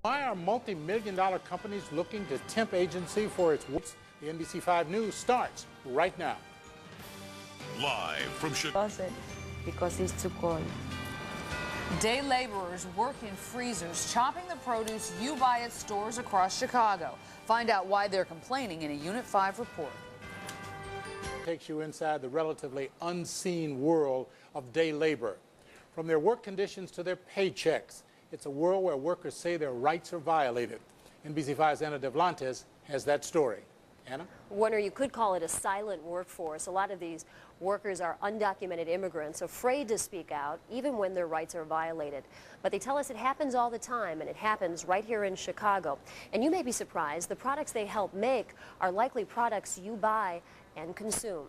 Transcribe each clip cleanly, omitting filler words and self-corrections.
Why are multi-million-dollar companies looking to temp agency for its work? The NBC5 News starts right now. Live from Chicago. Because it's too cold. Day laborers work in freezers, chopping the produce you buy at stores across Chicago. Find out why they're complaining in a Unit 5 report. Takes you inside the relatively unseen world of day labor. From their work conditions to their paychecks, it's a world where workers say their rights are violated. NBC5's Anna Devlantes has that story. Anna? Warner, you could call it a silent workforce. A lot of these workers are undocumented immigrants, afraid to speak out, even when their rights are violated. But they tell us it happens all the time, and it happens right here in Chicago. And you may be surprised, the products they help make are likely products you buy and consume.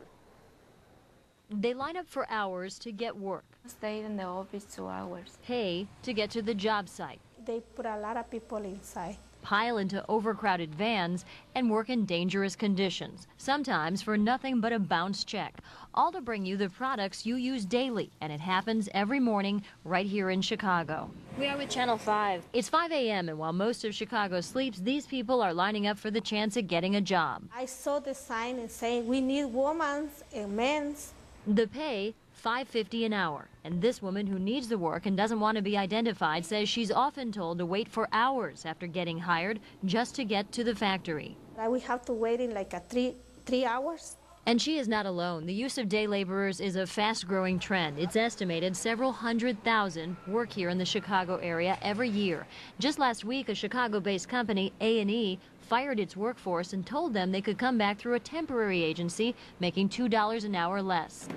They line up for hours to get work. Stay in the office 2 hours. Pay to get to the job site. They put a lot of people inside. Pile into overcrowded vans and work in dangerous conditions, sometimes for nothing but a bounce check, all to bring you the products you use daily, and it happens every morning right here in Chicago. We are with Channel 5. It's 5 a.m. and while most of Chicago sleeps, these people are lining up for the chance at getting a job. I saw the sign and saying we need women's and men's. The pay, $5.50 an hour. And this woman who needs the work and doesn't want to be identified says she's often told to wait for hours after getting hired just to get to the factory. We have to wait in like three hours. And she is not alone. The use of day laborers is a fast-growing trend. It's estimated several 100,000 work here in the Chicago area every year. Just last week, a Chicago-based company, A&E, fired its workforce and told them they could come back through a temporary agency, making $2 an hour less.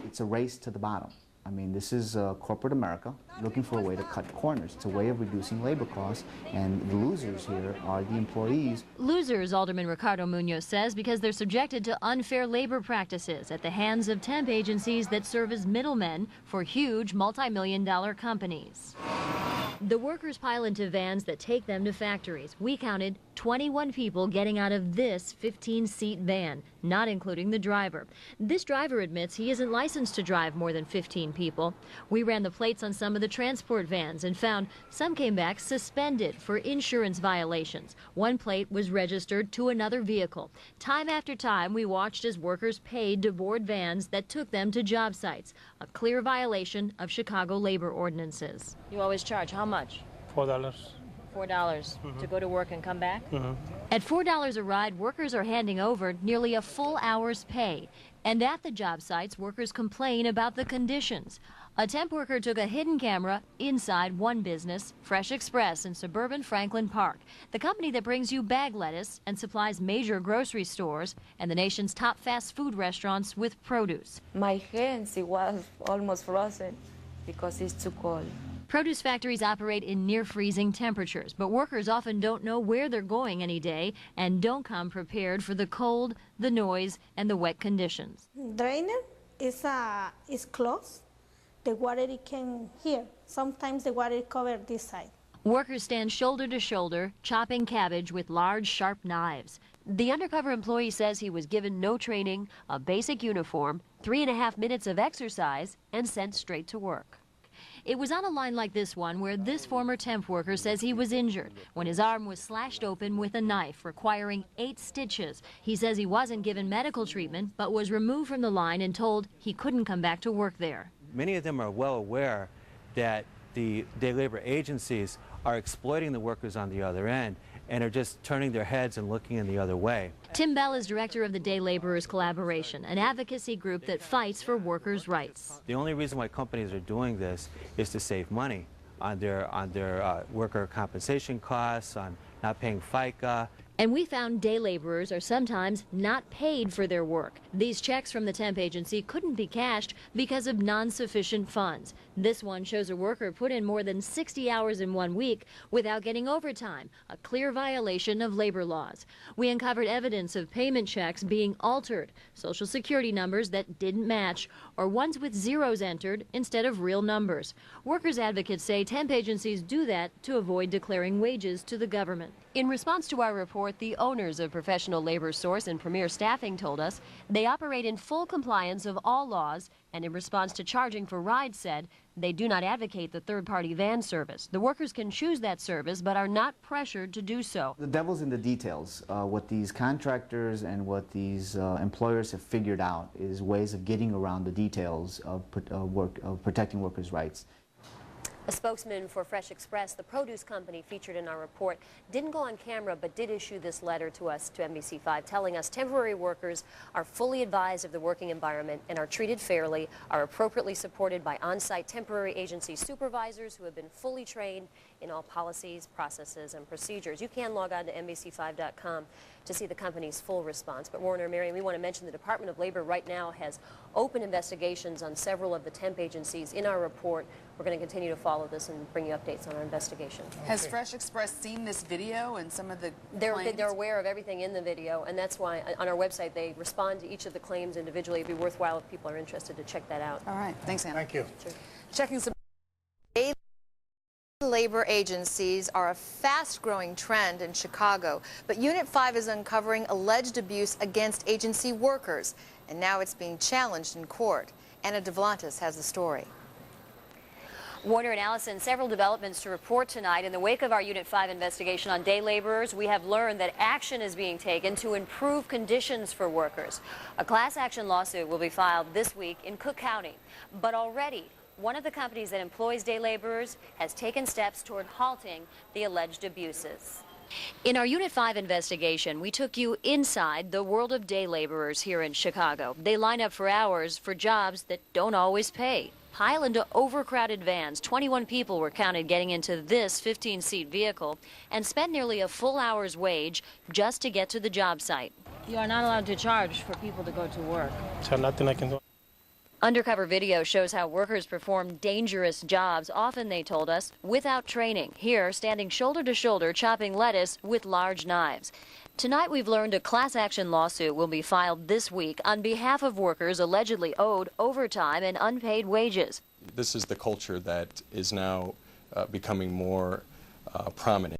It's a race to the bottom. I mean, this is corporate America looking for a way to cut corners. It's a way of reducing labor costs, and the losers here are the employees. Losers, Alderman Ricardo Munoz says, because they're subjected to unfair labor practices at the hands of temp agencies that serve as middlemen for huge multi-million-dollar companies. The workers pile into vans that take them to factories. We counted 21 people getting out of this 15-seat van, not including the driver. This driver admits he isn't licensed to drive more than 15 people. We ran the plates on some of the transport vans and found some came back suspended for insurance violations. One plate was registered to another vehicle. Time after time, we watched as workers paid to board vans that took them to job sites, a clear violation of Chicago labor ordinances. You always charge how much? $4. $4 to go to work and come back? At $4 a ride, workers are handing over nearly a full hour's pay. And at the job sites, workers complain about the conditions. A temp worker took a hidden camera inside one business, Fresh Express in suburban Franklin Park, the company that brings you bag lettuce and supplies major grocery stores and the nation's top fast food restaurants with produce. My hands, it was almost frozen because it's too cold. Produce factories operate in near-freezing temperatures, but workers often don't know where they're going any day and don't come prepared for the cold, the noise, and the wet conditions. Drainer is closed. The water it can here. Sometimes the water covers this side. Workers stand shoulder to shoulder, chopping cabbage with large, sharp knives. The undercover employee says he was given no training, a basic uniform, 3.5 minutes of exercise, and sent straight to work. It was on a line like this one where this former temp worker says he was injured when his arm was slashed open with a knife, requiring 8 stitches. He says he wasn't given medical treatment, but was removed from the line and told he couldn't come back to work there. Many of them are well aware that the day labor agencies are exploiting the workers on the other end and are just turning their heads and looking in the other way. Tim Bell is director of the Day Laborers Collaboration, an advocacy group that fights for workers' rights. The only reason why companies are doing this is to save money on their worker compensation costs, on not paying FICA. And we found day laborers are sometimes not paid for their work. These checks from the temp agency couldn't be cashed because of non-sufficient funds. This one shows a worker put in more than 60 hours in 1 week without getting overtime, a clear violation of labor laws. We uncovered evidence of payment checks being altered, Social Security numbers that didn't match, or ones with zeros entered instead of real numbers. Workers advocates say temp agencies do that to avoid declaring wages to the government. In response to our report, report the owners of Professional Labor Source and Premier Staffing told us they operate in full compliance of all laws, and in response to charging for rides said they do not advocate the third-party van service. The workers can choose that service but are not pressured to do so. The devil's in the details. What these contractors and what these employers have figured out is ways of getting around the details of protecting workers' rights. A spokesman for Fresh Express, the produce company featured in our report, didn't go on camera but did issue this letter to us, to NBC5, telling us temporary workers are fully advised of the working environment and are treated fairly, are appropriately supported by on-site temporary agency supervisors who have been fully trained in all policies, processes, and procedures. You can log on to NBC5.com to see the company's full response. But Warner, Marion, we want to mention the Department of Labor right now has open investigations on several of the temp agencies. In our report, we're going to continue to follow this and bring you updates on our investigation. Has Fresh Express seen this video and some of the claims? They're aware of everything in the video, and that's why on our website they respond to each of the claims individually. It'd be worthwhile if people are interested to check that out. All right. Thanks, Anna. Thank you. Sure. Checking some labor agencies are a fast-growing trend in Chicago, but Unit 5 is uncovering alleged abuse against agency workers, and now it's being challenged in court. Anna Devlantis has the story. Warner and Allison, several developments to report tonight. In the wake of our Unit 5 investigation on day laborers, we have learned that action is being taken to improve conditions for workers. A class action lawsuit will be filed this week in Cook County, but already one of the companies that employs day laborers has taken steps toward halting the alleged abuses. In our Unit 5 investigation, we took you inside the world of day laborers here in Chicago. They line up for hours for jobs that don't always pay. Pile into overcrowded vans. 21 people were counted getting into this 15-seat vehicle and spent nearly a full hour's wage just to get to the job site. You are not allowed to charge for people to go to work. So nothing I can do. Undercover video shows how workers perform dangerous jobs, often, they told us, without training. Here, standing shoulder to shoulder, chopping lettuce with large knives. Tonight, we've learned a class action lawsuit will be filed this week on behalf of workers allegedly owed overtime and unpaid wages. This is the culture that is now becoming more prominent.